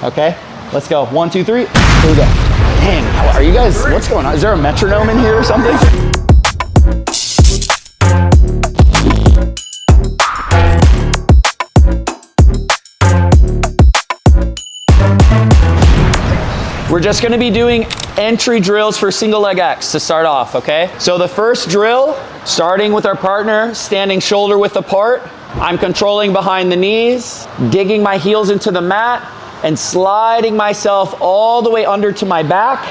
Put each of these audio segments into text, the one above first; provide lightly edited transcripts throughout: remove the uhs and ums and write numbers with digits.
Okay, let's go. 1, 2, 3. Here we go. Dang, are you guys, what's going on? Is there a metronome in here or something? We're just gonna be doing entry drills for single leg X to start off, okay? So the first drill, starting with our partner, standing shoulder width apart. I'm controlling behind the knees, digging my heels into the mat, and sliding myself all the way under to my back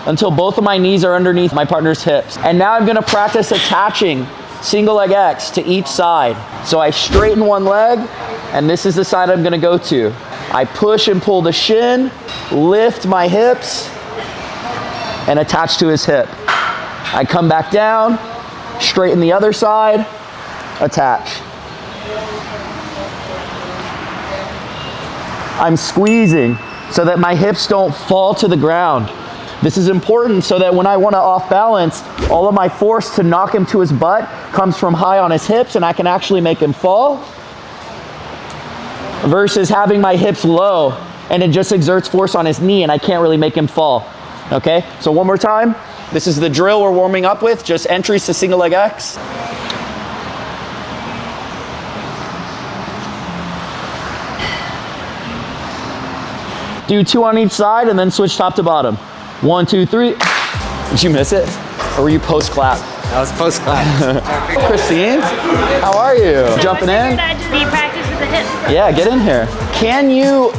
until both of my knees are underneath my partner's hips. And now I'm gonna practice attaching single leg X to each side. So I straighten one leg, and this is the side I'm gonna go to. I push and pull the shin, lift my hips, and attach to his hip. I come back down, straighten the other side, attach. I'm squeezing so that my hips don't fall to the ground. This is important so that when I want to off balance, all of my force to knock him to his butt comes from high on his hips and I can actually make him fall, versus having my hips low and it just exerts force on his knee and I can't really make him fall. Okay, so one more time. This is the drill we're warming up with, just entries to single leg X. Do 2 on each side and then switch top to bottom. 1, 2, 3. Did you miss it? Or were you post clap? That was post clap. Christine, how are you? Jumping in? Do you practice with the hip? Yeah, get in here. Can you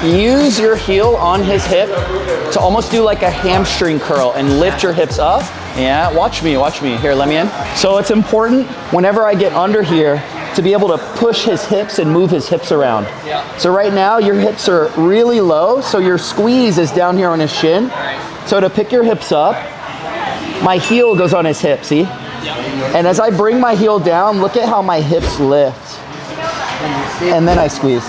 use your heel on his hip to almost do like a hamstring curl and lift your hips up? Yeah, watch me, watch me. Here, let me in. So it's important whenever I get under here to be able to push his hips and move his hips around. Yeah. So right now your hips are really low, so your squeeze is down here on his shin. So to pick your hips up, my heel goes on his hip, see? And as I bring my heel down, look at how my hips lift. And then I squeeze.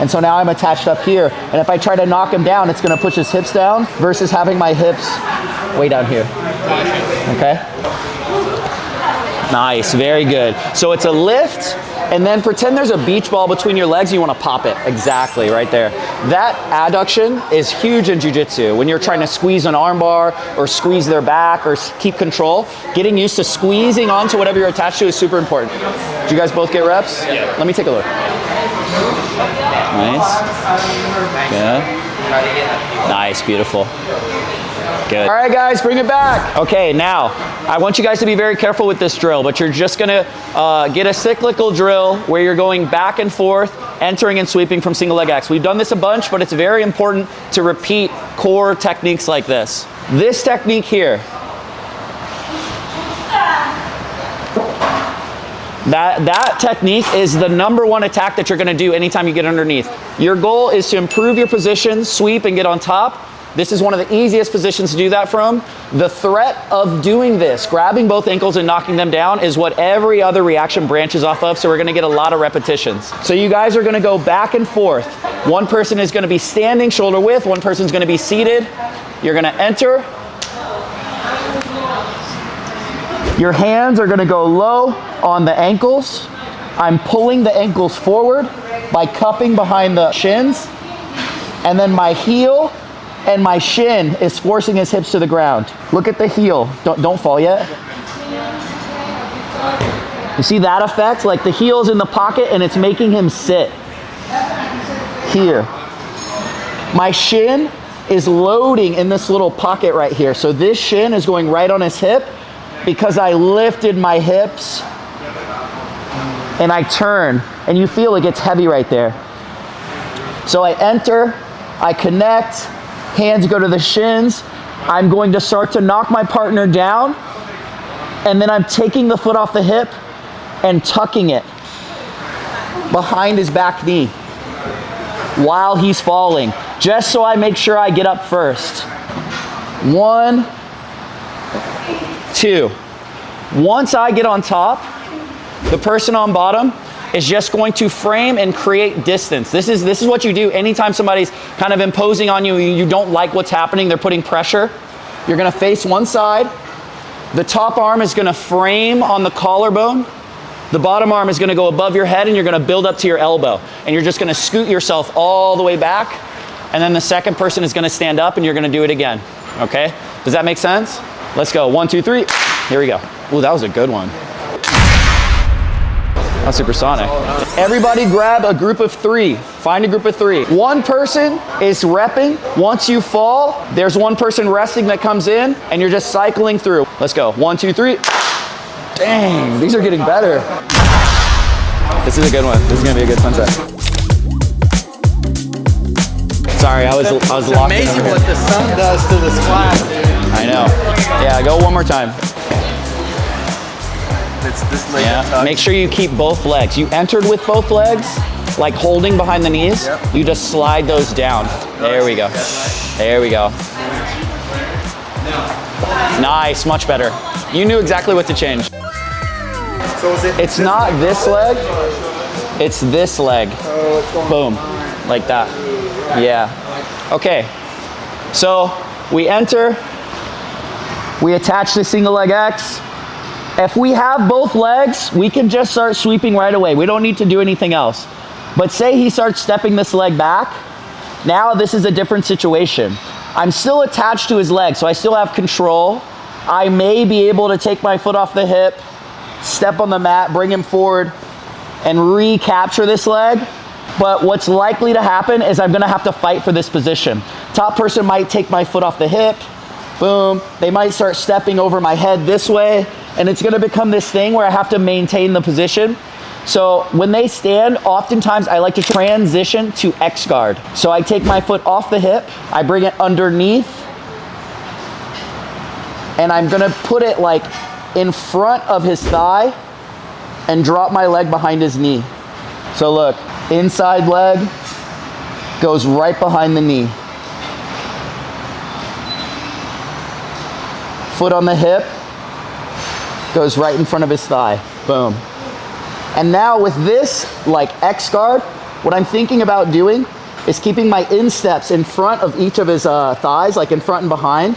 And so now I'm attached up here. And if I try to knock him down, it's gonna push his hips down versus having my hips way down here. Okay? Nice, very good. So it's a lift, and then pretend there's a beach ball between your legs and you wanna pop it. Exactly, right there. That adduction is huge in jiu-jitsu. When you're trying to squeeze an arm bar or squeeze their back or keep control, getting used to squeezing onto whatever you're attached to is super important. Did you guys both get reps? Yeah. Let me take a look. Nice. Good. Nice, beautiful. Good. All right, guys, bring it back. Okay, now, I want you guys to be very careful with this drill, but you're just gonna get a cyclical drill where you're going back and forth, entering and sweeping from single leg X. We've done this a bunch, but it's very important to repeat core techniques like this. This technique here, that technique is the #1 attack that you're gonna do anytime you get underneath. Your goal is to improve your position, sweep, and get on top. This is one of the easiest positions to do that from. The threat of doing this, grabbing both ankles and knocking them down, is what every other reaction branches off of, so we're gonna get a lot of repetitions. So you guys are gonna go back and forth. One person is gonna be standing shoulder width, one person's gonna be seated. You're gonna enter. Your hands are gonna go low on the ankles. I'm pulling the ankles forward by cupping behind the shins. And then my heel and my shin is forcing his hips to the ground. Look at the heel. Don't fall yet. You see that effect? Like the heel's in the pocket and it's making him sit. Here. My shin is loading in this little pocket right here. So this shin is going right on his hip because I lifted my hips and I turn, and you feel it gets heavy right there. So I enter, I connect, hands go to the shins. I'm going to start to knock my partner down, and then I'm taking the foot off the hip and tucking it behind his back knee while he's falling, just so I make sure I get up first. 1, 2. Once I get on top, the person on bottom is just going to frame and create distance. This is what you do anytime somebody's kind of imposing on you, you don't like what's happening, they're putting pressure. You're gonna face one side. The top arm is gonna frame on the collarbone. The bottom arm is gonna go above your head and you're gonna build up to your elbow. And you're just gonna scoot yourself all the way back and then the second person is gonna stand up and you're gonna do it again, okay? Does that make sense? Let's go, 1, 2, 3. Here we go. Ooh, that was a good one. That's supersonic. Everybody grab a group of 3. Find a group of 3. One person is repping. Once you fall, there's one person resting that comes in, and you're just cycling through. Let's go, 1, 2, 3. Dang, these are getting better. This is a good one. This is gonna be a good fun set. Sorry, I was locked in. It's amazing what the sun does to this class, dude. I know. Yeah, go one more time. It's this leg. Yeah, make sure you keep both legs. You entered with both legs, like holding behind the knees. Yep. You just slide those down. There we go. There we go. Nice, much better. You knew exactly what to change. So is it? It's not this leg, it's this leg. Oh, it's going Boom, like that. Yeah. Okay, so we enter, we attach the single leg X. If we have both legs, we can just start sweeping right away. We don't need to do anything else. But say he starts stepping this leg back, now this is a different situation. I'm still attached to his leg, so I still have control. I may be able to take my foot off the hip, step on the mat, bring him forward, and recapture this leg. But what's likely to happen is I'm gonna have to fight for this position. Top person might take my foot off the hip, boom. They might start stepping over my head this way, and it's gonna become this thing where I have to maintain the position. So when they stand, oftentimes I like to transition to X guard. So I take my foot off the hip, I bring it underneath, and I'm gonna put it like in front of his thigh and drop my leg behind his knee. So look, inside leg goes right behind the knee. Foot on the hip goes right in front of his thigh. Boom. And now with this like X guard, what I'm thinking about doing is keeping my insteps in front of each of his thighs, like in front and behind.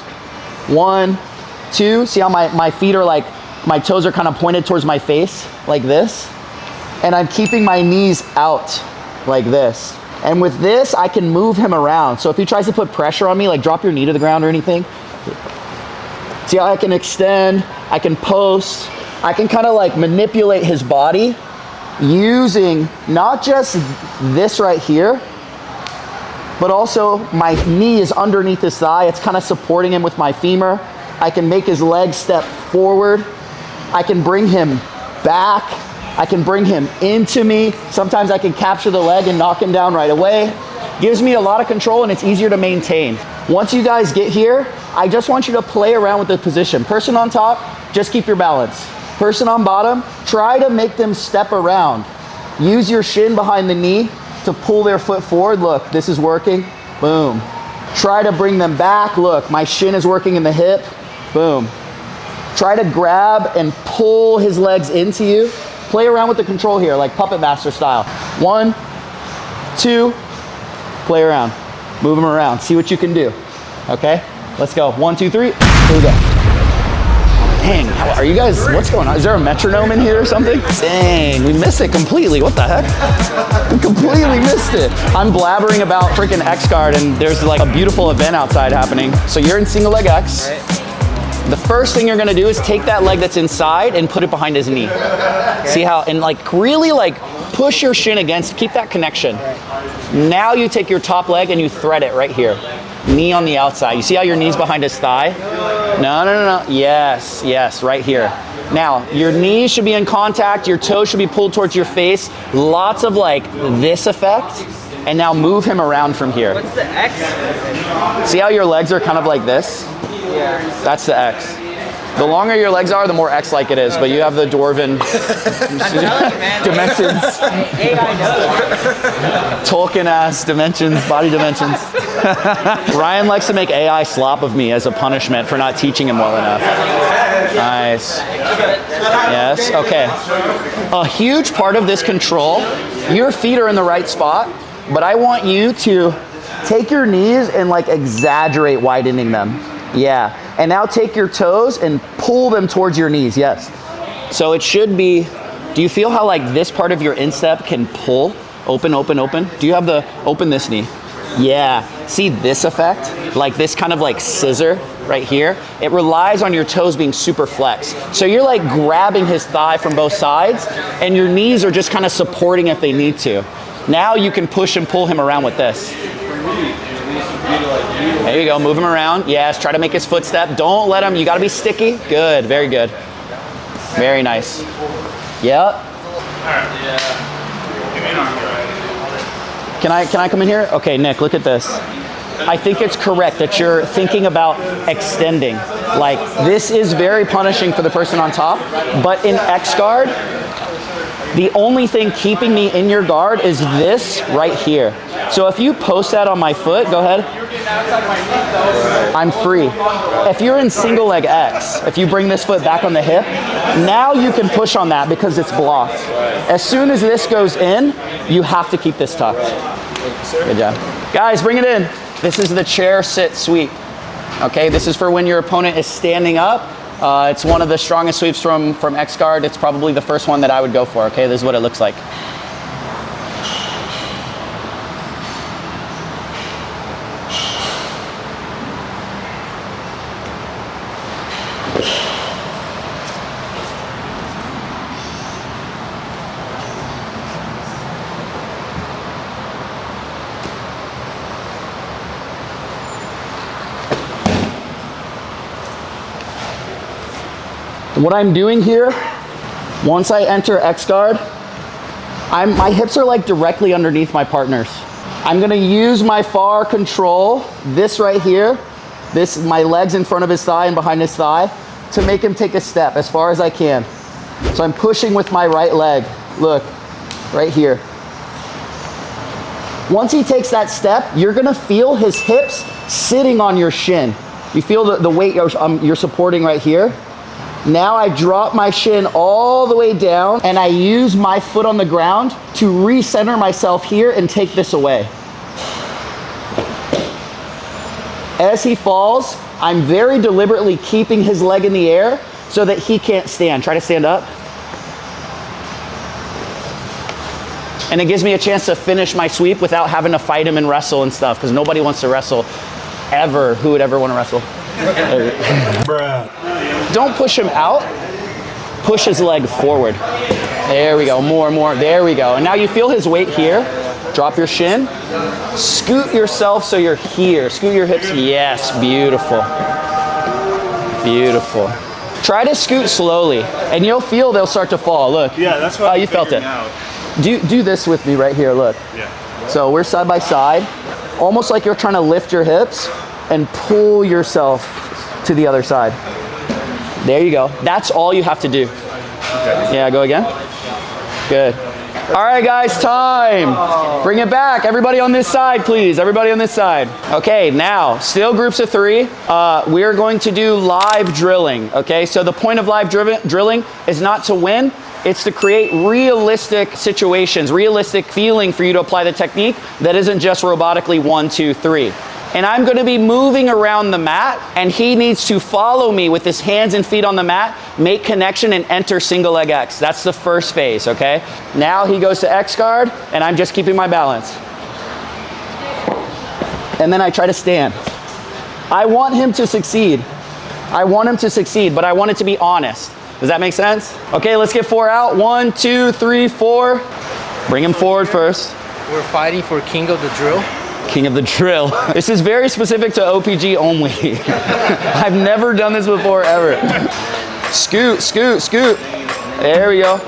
1, 2, see how my feet are like, my toes are kind of pointed towards my face, like this. And I'm keeping my knees out, like this. And with this, I can move him around. So if he tries to put pressure on me, like drop your knee to the ground or anything, see how I can extend, I can post, I can kind of like manipulate his body using not just this right here, but also my knee is underneath his thigh. It's kind of supporting him with my femur. I can make his leg step forward. I can bring him back. I can bring him into me. Sometimes I can capture the leg and knock him down right away. Gives me a lot of control and it's easier to maintain. Once you guys get here, I just want you to play around with the position. Person on top, just keep your balance. Person on bottom, try to make them step around. Use your shin behind the knee to pull their foot forward. Look, this is working. Boom. Try to bring them back. Look, my shin is working in the hip. Boom. Try to grab and pull his legs into you. Play around with the control here, like Puppet Master style. 1, 2, play around. Move them around, see what you can do. Okay, let's go. 1, 2, 3, here we go. Dang, are you guys, what's going on? Is there a metronome in here or something? Dang, we missed it completely. What the heck? We completely missed it. I'm blabbering about freaking X guard and there's like a beautiful event outside happening. So you're in single leg X. The first thing you're gonna do is take that leg that's inside and put it behind his knee. See how, and like really like push your shin against, keep that connection. Now you take your top leg and you thread it right here. Knee on the outside. You see how your knee's behind his thigh? No. Yes, yes, right here. Now, your knees should be in contact, your toes should be pulled towards your face. Lots of like this effect. And now move him around from here. What's the X? See how your legs are kind of like this? Yeah. That's the X. The longer your legs are, the more X-like it is, but you have the dwarven dimensions. AI knows. Tolkien-ass dimensions, body dimensions. Ryan likes to make AI slop of me as a punishment for not teaching him well enough. Nice. Yes, okay. A huge part of this control, your feet are in the right spot, but I want you to take your knees and like exaggerate widening them. Yeah, and now take your toes and pull them towards your knees, yes. So it should be, do you feel how like this part of your instep can pull? Open, open, open. Do you have the, open this knee. Yeah, see this effect? Like this kind of like scissor right here? It relies on your toes being super flexed. So you're like grabbing his thigh from both sides and your knees are just kind of supporting if they need to. Now you can push and pull him around with this. There you go, move him around. Yes, try to make his footstep. Don't let him, you gotta be sticky. Good, very good. Very nice. Yep. Can I come in here? Okay, Nick, look at this. I think it's correct that you're thinking about extending. Like, this is very punishing for the person on top, but in X guard, the only thing keeping me in your guard is this right here. So if you post that on my foot, go ahead. I'm free. If you're in single leg X, if you bring this foot back on the hip, now you can push on that because it's blocked. As soon as this goes in, you have to keep this tucked. Good job. Guys, bring it in. This is the chair sit sweep. Okay, this is for when your opponent is standing up. It's one of the strongest sweeps from X guard. It's probably the first one that I would go for. Okay, this is what it looks like. What I'm doing here, once I enter X guard, my hips are like directly underneath my partner's. I'm gonna use my far control, this right here, my legs in front of his thigh and behind his thigh, to make him take a step as far as I can. So I'm pushing with my right leg, look, right here. Once he takes that step, you're gonna feel his hips sitting on your shin. You feel the weight you're supporting right here. Now I drop my shin all the way down and I use my foot on the ground to recenter myself here and take this away. As he falls, I'm very deliberately keeping his leg in the air so that he can't stand. Try to stand up. And it gives me a chance to finish my sweep without having to fight him and wrestle and stuff, because nobody wants to wrestle ever. Who would ever want to wrestle? Don't push him out, push his leg forward. There we go, more, there we go. And now you feel his weight here. Drop your shin, scoot yourself so you're here. Scoot your hips, yes, beautiful. Beautiful. Try to scoot slowly and you'll feel they'll start to fall, look. Yeah, that's what you felt it. Do this with me right here, look. Yeah. So we're side by side, almost like you're trying to lift your hips and pull yourself to the other side. There you go. That's all you have to do. Okay. Yeah, go again. Good. All right, guys, time. Bring it back. Everybody on this side, please. Everybody on this side. Okay, now, still groups of 3. We are going to do live drilling, okay? So the point of live drilling is not to win. It's to create realistic situations, realistic feeling for you to apply the technique that isn't just robotically 1, 2, 3. And I'm gonna be moving around the mat and he needs to follow me with his hands and feet on the mat, make connection and enter single leg X. That's the first phase, okay? Now he goes to X guard and I'm just keeping my balance. And then I try to stand. I want him to succeed. I want him to succeed, but I want it to be honest. Does that make sense? Okay, let's get 4 out. 1, 2, 3, 4. Bring him forward first. We're fighting for king of the drill. King of the drill. This is very specific to OPG only. I've never done this before, ever. Scoot, scoot, scoot. There we go.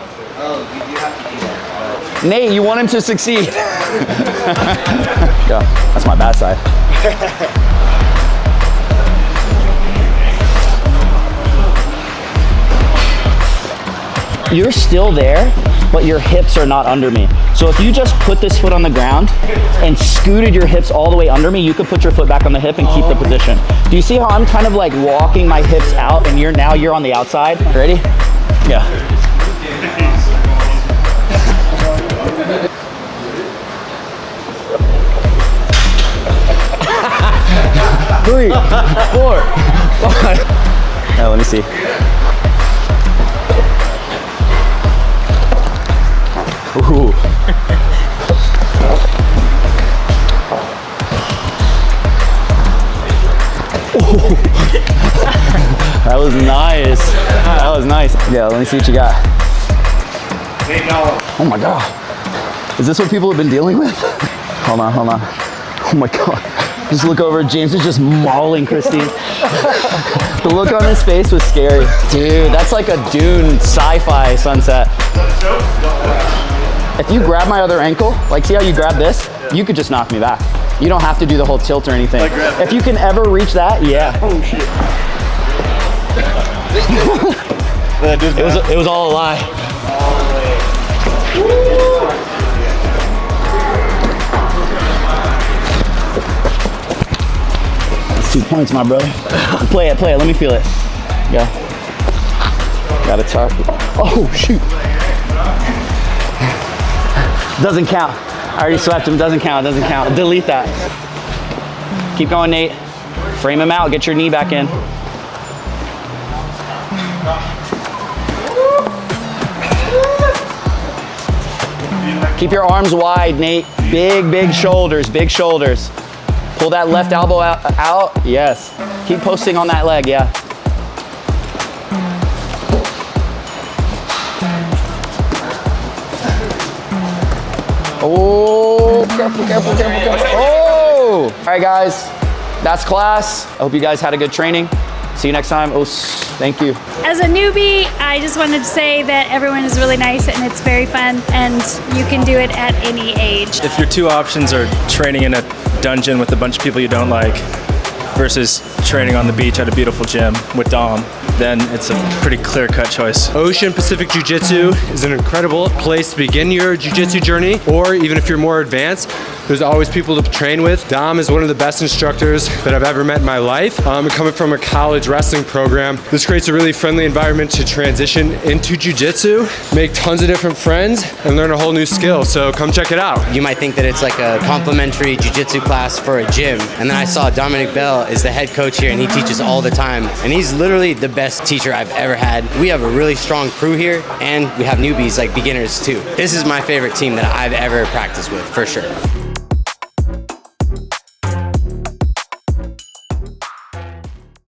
Nate, you want him to succeed. Yeah, that's my bad side. You're still there, but your hips are not under me. So if you just put this foot on the ground and scooted your hips all the way under me, you could put your foot back on the hip and keep the position. Do you see how I'm kind of like walking my hips out and you're on the outside? Ready? Yeah. 3, 4, 5. Now let me see. Ooh. That was nice. That was nice. Yeah, let me see what you got. Oh my God. Is this what people have been dealing with? Hold on, hold on. Oh my God. Just look over, James is just mauling Christine. The look on his face was scary. Dude, that's like a Dune sci-fi sunset. If you grab my other ankle, like see how you grab this? You could just knock me back. You don't have to do the whole tilt or anything. If you can ever reach that, yeah. Oh shit. It was all a lie. That's 2 points, my brother. Play it, let me feel it. Yeah. Got a target. Oh, shoot. Doesn't count. I already swept him, doesn't count. Delete that. Keep going, Nate. Frame him out, get your knee back in. Keep your arms wide, Nate. Big shoulders, big shoulders. Pull that left elbow out. Yes. Keep posting on that leg, yeah. Oh, careful. Oh! All right, guys, that's class. I hope you guys had a good training. See you next time. Oh, thank you. As a newbie, I just wanted to say that everyone is really nice and it's very fun and you can do it at any age. If your two options are training in a dungeon with a bunch of people you don't like versus training on the beach at a beautiful gym with Dom, then it's a pretty clear-cut choice. Ocean Pacific Jiu-Jitsu is an incredible place to begin your jiu-jitsu journey, or even if you're more advanced, there's always people to train with. Dom is one of the best instructors that I've ever met in my life. Coming from a college wrestling program, this creates a really friendly environment to transition into jiu-jitsu, make tons of different friends, and learn a whole new skill, so come check it out. You might think that it's like a complimentary jiu-jitsu class for a gym, and then I saw Dominique Bell is the head coach here and he teaches all the time, and he's literally the best teacher I've ever had. We have a really strong crew here, and we have newbies, like beginners too. This is my favorite team that I've ever practiced with, for sure.